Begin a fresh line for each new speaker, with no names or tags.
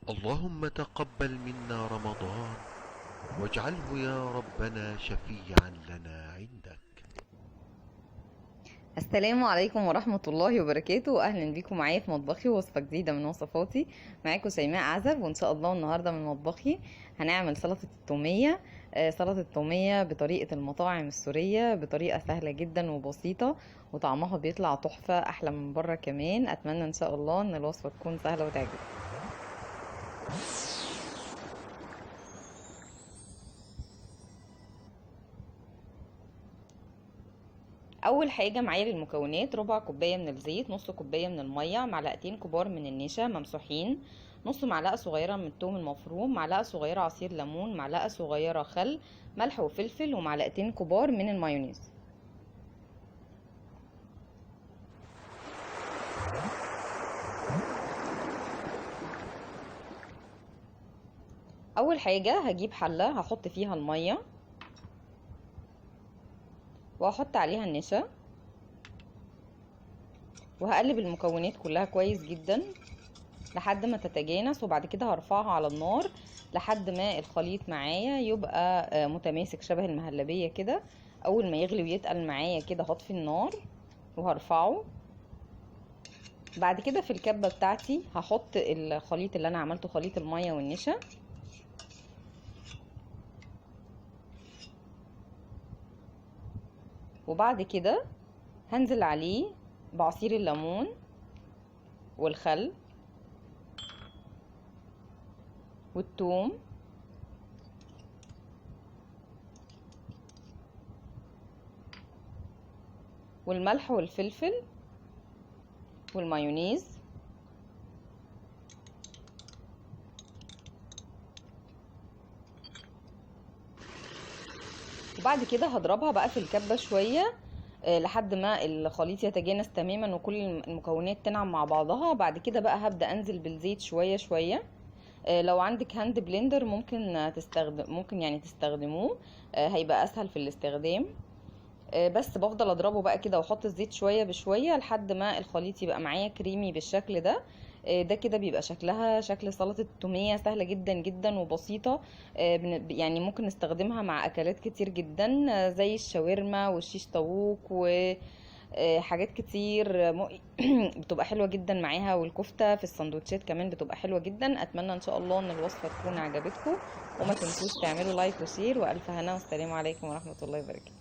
اللهم تقبل منا رمضان واجعله يا ربنا شفيعا لنا عندك.
السلام عليكم ورحمة الله وبركاته. أهلا بيكم معايا في مطبخي وصفة جديدة من وصفاتي. معاكم شيماء عزب، وإن شاء الله النهاردة من مطبخي هنعمل سلطة التومية. سلطة التومية بطريقة المطاعم السورية، بطريقة سهلة جدا وبسيطة، وطعمها بيطلع تحفة أحلى من بره كمان. أتمنى إن شاء الله إن الوصفة تكون سهلة وتعجبكم. اول حاجه معايا للمكونات: ربع كوبايه من الزيت، نص كوبايه من الميه، معلقتين كبار من النشا ممسوحين، نص معلقه صغيره من الثوم المفروم، معلقه صغيره عصير ليمون، معلقه صغيره خل، ملح وفلفل، ومعلقتين كبار من المايونيز. اول حاجه هجيب حله هحط فيها الميه، وهحط عليها النشا، وهقلب المكونات كلها كويس جدا لحد ما تتجانس، وبعد كده هرفعها على النار لحد ما الخليط معايا يبقى متماسك شبه المهلبية كده. اول ما يغلي ويتقل معايا كده هطفي النار وهرفعه. بعد كده في الكبة بتاعتي هحط الخليط اللي انا عملته، خليط المية والنشا، وبعد كده هنزل عليه بعصير الليمون والخل والثوم والملح والفلفل والمايونيز، وبعد كده هضربها بقى في الكبة شوية لحد ما الخليط يتجانس تماما وكل المكونات تنعم مع بعضها. بعد كده بقى هبدأ انزل بالزيت شوية شوية. لو عندك هاند بلندر ممكن يعني تستخدموه، هيبقى اسهل في الاستخدام. بس بفضل اضربه بقى كده واحط الزيت شويه بشويه لحد ما الخليط يبقى معايا كريمي بالشكل ده. ده كده بيبقى شكلها شكل سلطه التوميه، سهله جدا جدا وبسيطه. يعني ممكن نستخدمها مع اكلات كتير جدا، زي الشاورما والشيش طاووق و حاجات كتير بتبقى حلوه جدا معاها، والكفته في السندوتشات كمان بتبقى حلوه جدا. اتمنى ان شاء الله ان الوصفه تكون عجبتكم، وما تنسوش تعملوا لايك وشير، والف هنا والسلام عليكم ورحمه الله وبركاته.